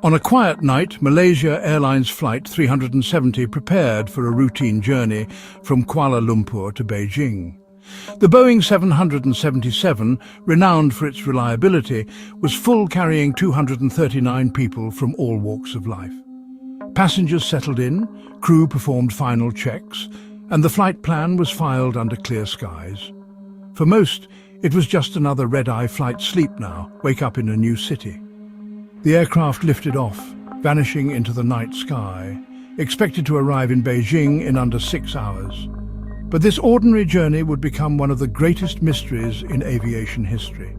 On a quiet night, Malaysia Airlines Flight 370 prepared for a routine journey from Kuala Lumpur to Beijing. The Boeing 777, renowned for its reliability, was full, carrying 239 people from all walks of life. Passengers settled in, crew performed final checks, and the flight plan was filed under clear skies. For most, it was just another red-eye flight. Sleep now, wake up in a new city. The aircraft lifted off, vanishing into the night sky, expected to arrive in Beijing in under 6 hours. But this ordinary journey would become one of the greatest mysteries in aviation history.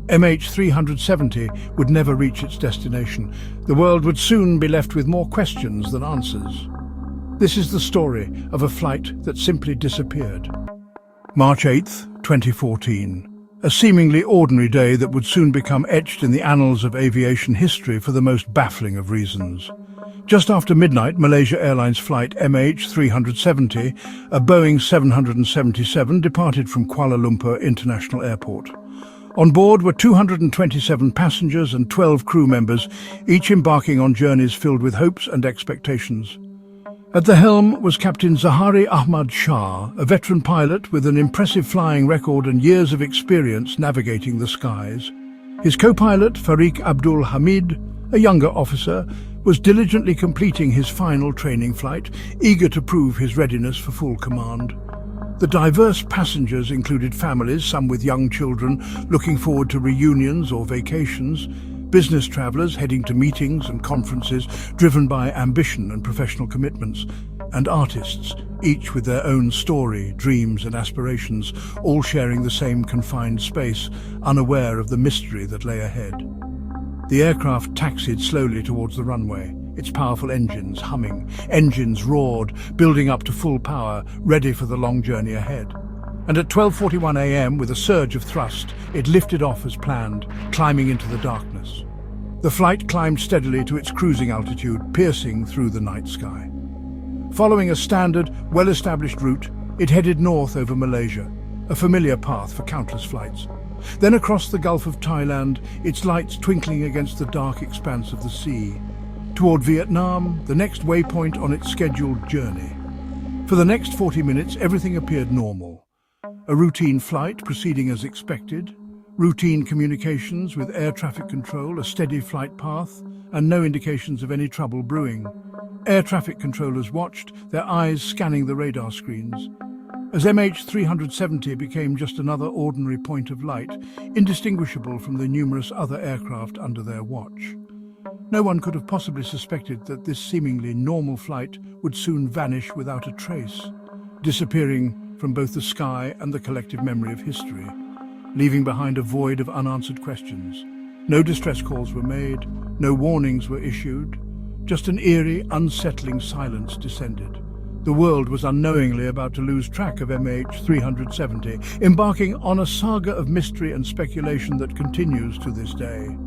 MH370 would never reach its destination. The world would soon be left with more questions than answers. This is the story of a flight that simply disappeared. March 8, 2014. A seemingly ordinary day that would soon become etched in the annals of aviation history for the most baffling of reasons. Just after midnight, Malaysia Airlines flight MH370, a Boeing 777, departed from Kuala Lumpur International Airport. On board were 227 passengers and 12 crew members, each embarking on journeys filled with hopes and expectations. At the helm was Captain Zahari Ahmad Shah, a veteran pilot with an impressive flying record and years of experience navigating the skies. His co-pilot, Fariq Abdul Hamid, a younger officer, was diligently completing his final training flight, eager to prove his readiness for full command. The diverse passengers included families, some with young children looking forward to reunions or vacations, business travelers heading to meetings and conferences driven by ambition and professional commitments, and artists, each with their own story, dreams and aspirations, all sharing the same confined space, unaware of the mystery that lay ahead. The aircraft taxied slowly towards the runway, its powerful engines humming. Engines roared, building up to full power, ready for the long journey ahead. And at 12:41 a.m., with a surge of thrust, it lifted off as planned, climbing into the darkness. The flight climbed steadily to its cruising altitude, piercing through the night sky. Following a standard, well-established route, it headed north over Malaysia, a familiar path for countless flights. Then across the Gulf of Thailand, its lights twinkling against the dark expanse of the sea. Toward Vietnam, the next waypoint on its scheduled journey. For the next 40 minutes, everything appeared normal. A routine flight proceeding as expected, routine communications with air traffic control, a steady flight path, and no indications of any trouble brewing. Air traffic controllers watched, their eyes scanning the radar screens. As MH370 became just another ordinary point of light, indistinguishable from the numerous other aircraft under their watch. No one could have possibly suspected that this seemingly normal flight would soon vanish without a trace, disappearing from both the sky and the collective memory of history, leaving behind a void of unanswered questions. No distress calls were made, no warnings were issued, just an eerie, unsettling silence descended. The world was unknowingly about to lose track of MH370, embarking on a saga of mystery and speculation that continues to this day.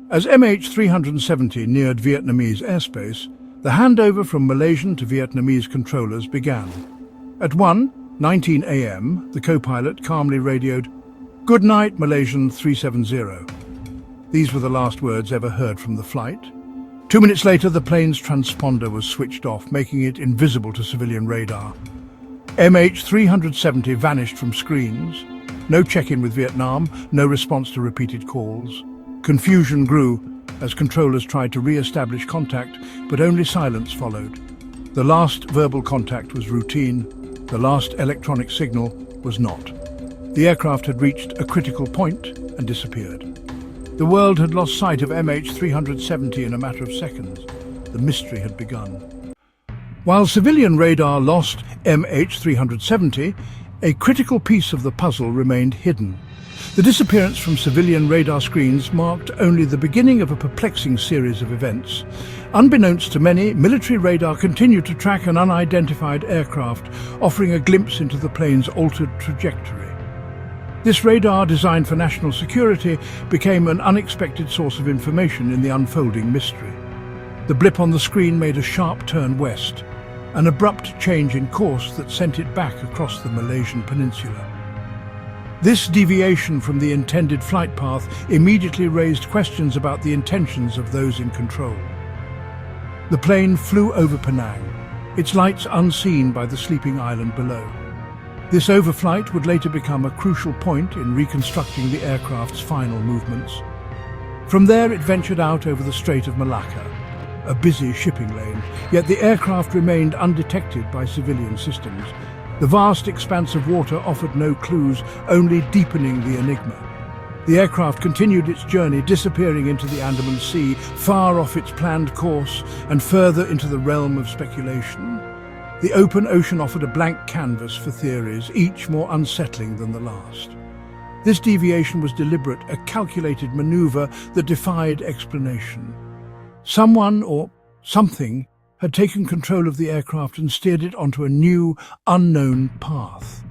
As MH370 neared Vietnamese airspace, the handover from Malaysian to Vietnamese controllers began. At 1:19 a.m., the co-pilot calmly radioed, "Good night, Malaysian 370. These were the last words ever heard from the flight. 2 minutes later, the plane's transponder was switched off, making it invisible to civilian radar. MH370 vanished from screens. No check-in with Vietnam, no response to repeated calls. Confusion grew as controllers tried to re-establish contact, but only silence followed. The last verbal contact was routine. The last electronic signal was not. The aircraft had reached a critical point and disappeared. The world had lost sight of MH370 in a matter of seconds. The mystery had begun. While civilian radar lost MH370, a critical piece of the puzzle remained hidden. The disappearance from civilian radar screens marked only the beginning of a perplexing series of events. Unbeknownst to many, military radar continued to track an unidentified aircraft, offering a glimpse into the plane's altered trajectory. This radar, designed for national security, became an unexpected source of information in the unfolding mystery. The blip on the screen made a sharp turn west, an abrupt change in course that sent it back across the Malaysian peninsula. This deviation from the intended flight path immediately raised questions about the intentions of those in control. The plane flew over Penang, its lights unseen by the sleeping island below. This overflight would later become a crucial point in reconstructing the aircraft's final movements. From there it ventured out over the Strait of Malacca, a busy shipping lane, yet the aircraft remained undetected by civilian systems. The vast expanse of water offered no clues, only deepening the enigma. The aircraft continued its journey, disappearing into the Andaman Sea, far off its planned course and further into the realm of speculation. The open ocean offered a blank canvas for theories, each more unsettling than the last. This deviation was deliberate, a calculated maneuver that defied explanation. Someone or something had taken control of the aircraft and steered it onto a new, unknown path.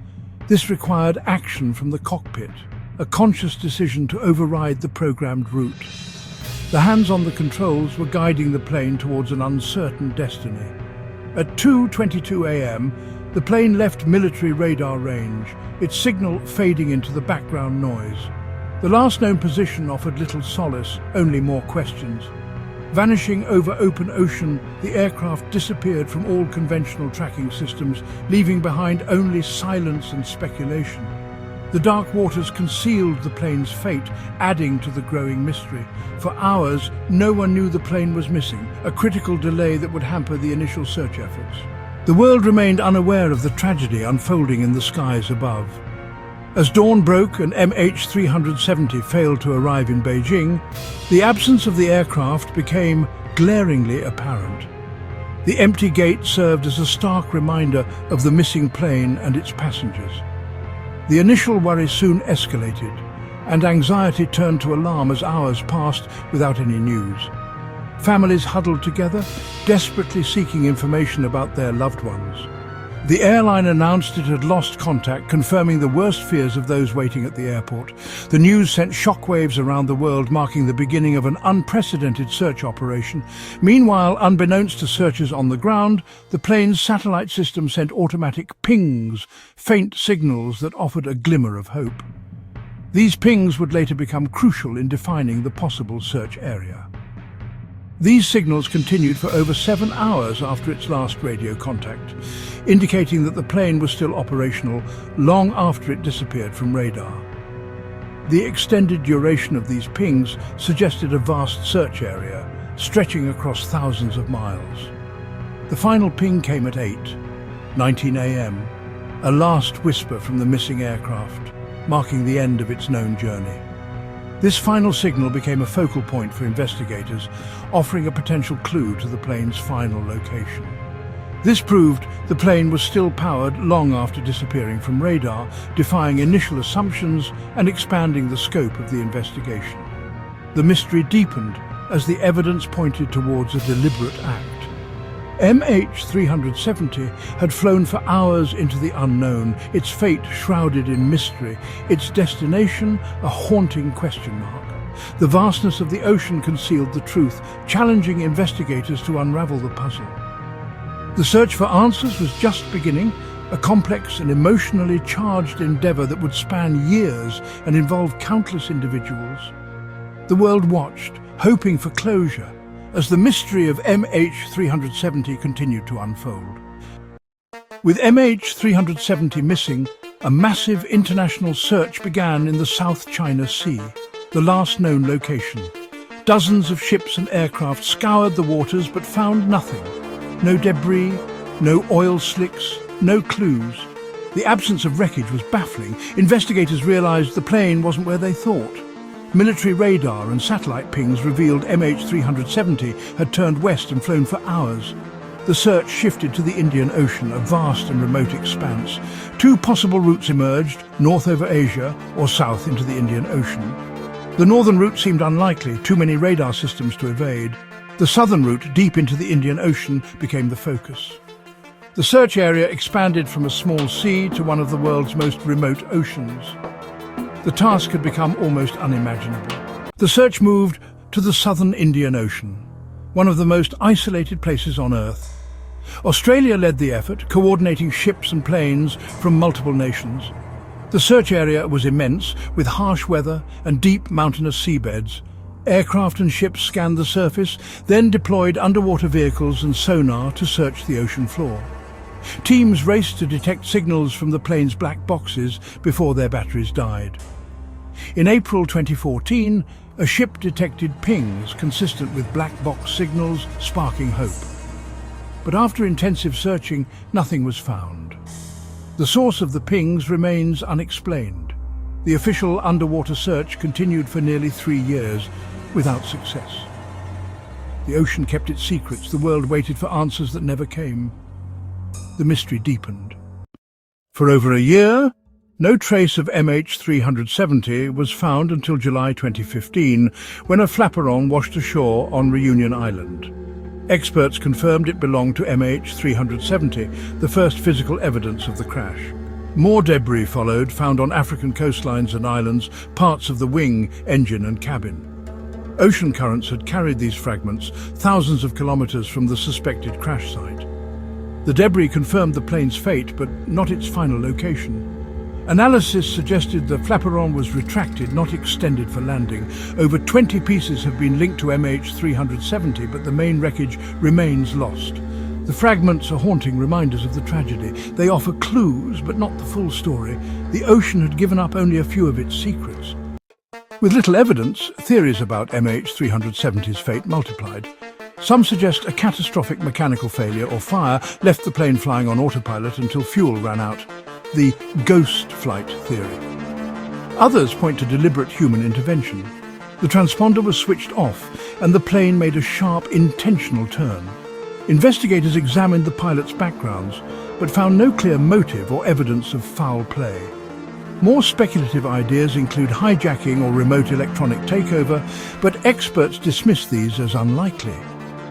This required action from the cockpit, a conscious decision to override the programmed route. The hands on the controls were guiding the plane towards an uncertain destiny. At 2:22 a.m., the plane left military radar range, its signal fading into the background noise. The last known position offered little solace, only more questions. Vanishing over open ocean, the aircraft disappeared from all conventional tracking systems, leaving behind only silence and speculation. The dark waters concealed the plane's fate, adding to the growing mystery. For hours, no one knew the plane was missing, a critical delay that would hamper the initial search efforts. The world remained unaware of the tragedy unfolding in the skies above. As dawn broke and MH370 failed to arrive in Beijing, the absence of the aircraft became glaringly apparent. The empty gate served as a stark reminder of the missing plane and its passengers. The initial worry soon escalated, and anxiety turned to alarm as hours passed without any news. Families huddled together, desperately seeking information about their loved ones. The airline announced it had lost contact, confirming the worst fears of those waiting at the airport. The news sent shockwaves around the world, marking the beginning of an unprecedented search operation. Meanwhile, unbeknownst to searchers on the ground, the plane's satellite system sent automatic pings, faint signals that offered a glimmer of hope. These pings would later become crucial in defining the possible search area. These signals continued for over 7 hours after its last radio contact, indicating that the plane was still operational long after it disappeared from radar. The extended duration of these pings suggested a vast search area, stretching across thousands of miles. The final ping came at 8:19 a.m., a last whisper from the missing aircraft, marking the end of its known journey. This final signal became a focal point for investigators, offering a potential clue to the plane's final location. This proved the plane was still powered long after disappearing from radar, defying initial assumptions and expanding the scope of the investigation. The mystery deepened as the evidence pointed towards a deliberate act. MH370 had flown for hours into the unknown, its fate shrouded in mystery, its destination a haunting question mark. The vastness of the ocean concealed the truth, challenging investigators to unravel the puzzle. The search for answers was just beginning, a complex and emotionally charged endeavor that would span years and involve countless individuals. The world watched, hoping for closure, as the mystery of MH370 continued to unfold. With MH370 missing, a massive international search began in the South China Sea, the last known location. Dozens of ships and aircraft scoured the waters but found nothing. No debris, no oil slicks, no clues. The absence of wreckage was baffling. Investigators realized the plane wasn't where they thought. Military radar and satellite pings revealed MH370 had turned west and flown for hours. The search shifted to the Indian Ocean, a vast and remote expanse. Two possible routes emerged, north over Asia or south into the Indian Ocean. The northern route seemed unlikely, too many radar systems to evade. The southern route, deep into the Indian Ocean, became the focus. The search area expanded from a small sea to one of the world's most remote oceans. The task had become almost unimaginable. The search moved to the southern Indian Ocean, one of the most isolated places on Earth. Australia led the effort, coordinating ships and planes from multiple nations. The search area was immense, with harsh weather and deep mountainous seabeds. Aircraft and ships scanned the surface, then deployed underwater vehicles and sonar to search the ocean floor. Teams raced to detect signals from the plane's black boxes before their batteries died. In April 2014, a ship detected pings consistent with black box signals, sparking hope. But after intensive searching, nothing was found. The source of the pings remains unexplained. The official underwater search continued for nearly 3 years, without success. The ocean kept its secrets, the world waited for answers that never came. The mystery deepened. For over a year, no trace of MH370 was found until July 2015, when a flaperon washed ashore on Reunion Island. Experts confirmed it belonged to MH370, the first physical evidence of the crash. More debris followed, found on African coastlines and islands, parts of the wing, engine and cabin. Ocean currents had carried these fragments thousands of kilometers from the suspected crash site. The debris confirmed the plane's fate, but not its final location. Analysis suggested the flaperon was retracted, not extended for landing. Over 20 pieces have been linked to MH370, but the main wreckage remains lost. The fragments are haunting reminders of the tragedy. They offer clues, but not the full story. The ocean had given up only a few of its secrets. With little evidence, theories about MH370's fate multiplied. Some suggest a catastrophic mechanical failure or fire left the plane flying on autopilot until fuel ran out. The ghost flight theory. Others point to deliberate human intervention. The transponder was switched off and the plane made a sharp, intentional turn. Investigators examined the pilot's backgrounds, but found no clear motive or evidence of foul play. More speculative ideas include hijacking or remote electronic takeover, but experts dismiss these as unlikely.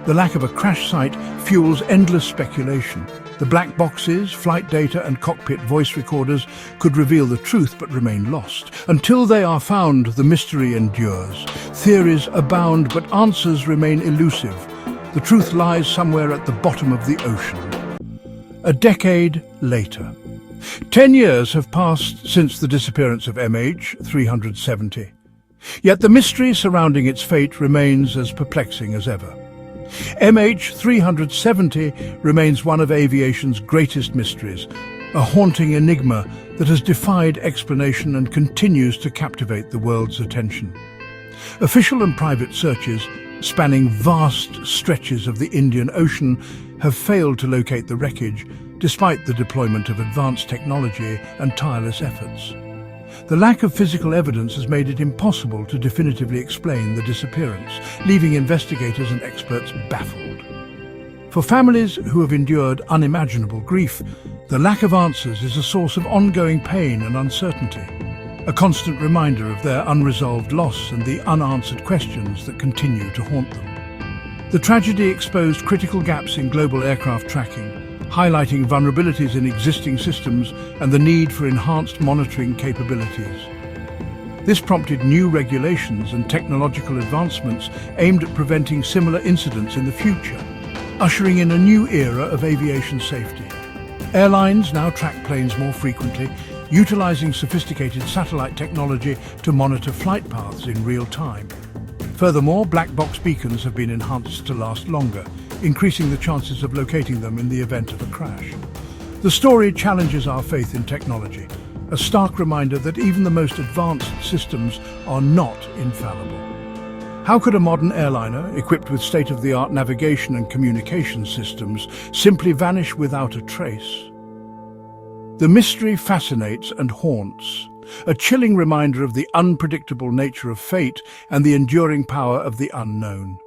The lack of a crash site fuels endless speculation. The black boxes, flight data and cockpit voice recorders could reveal the truth but remain lost. Until they are found, the mystery endures. Theories abound, but answers remain elusive. The truth lies somewhere at the bottom of the ocean. A decade later. 10 years have passed since the disappearance of MH370. Yet the mystery surrounding its fate remains as perplexing as ever. MH370 remains one of aviation's greatest mysteries, a haunting enigma that has defied explanation and continues to captivate the world's attention. Official and private searches, spanning vast stretches of the Indian Ocean, have failed to locate the wreckage, despite the deployment of advanced technology and tireless efforts. The lack of physical evidence has made it impossible to definitively explain the disappearance, leaving investigators and experts baffled. For families who have endured unimaginable grief, the lack of answers is a source of ongoing pain and uncertainty, a constant reminder of their unresolved loss and the unanswered questions that continue to haunt them. The tragedy exposed critical gaps in global aircraft tracking, highlighting vulnerabilities in existing systems and the need for enhanced monitoring capabilities. This prompted new regulations and technological advancements aimed at preventing similar incidents in the future, ushering in a new era of aviation safety. Airlines now track planes more frequently, utilizing sophisticated satellite technology to monitor flight paths in real time. Furthermore, black box beacons have been enhanced to last longer, increasing the chances of locating them in the event of a crash. The story challenges our faith in technology, a stark reminder that even the most advanced systems are not infallible. How could a modern airliner, equipped with state-of-the-art navigation and communication systems, simply vanish without a trace? The mystery fascinates and haunts, a chilling reminder of the unpredictable nature of fate and the enduring power of the unknown.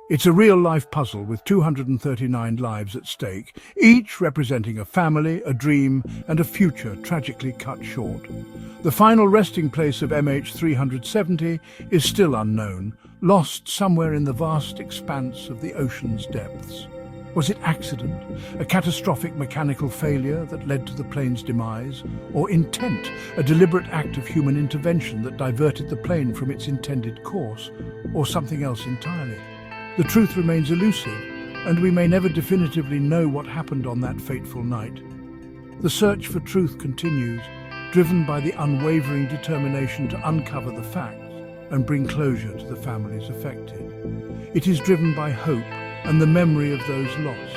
It's a real-life puzzle with 239 lives at stake, each representing a family, a dream, and a future tragically cut short. The final resting place of MH370 is still unknown, lost somewhere in the vast expanse of the ocean's depths. Was it accident, a catastrophic mechanical failure that led to the plane's demise, or intent, a deliberate act of human intervention that diverted the plane from its intended course, or something else entirely? The truth remains elusive, and we may never definitively know what happened on that fateful night. The search for truth continues, driven by the unwavering determination to uncover the facts and bring closure to the families affected. It is driven by hope and the memory of those lost,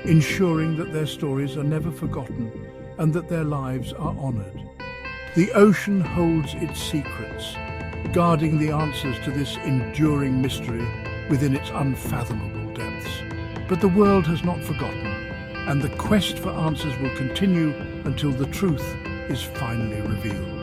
ensuring that their stories are never forgotten and that their lives are honored. The ocean holds its secrets, guarding the answers to this enduring mystery within its unfathomable depths. But the world has not forgotten, and the quest for answers will continue until the truth is finally revealed.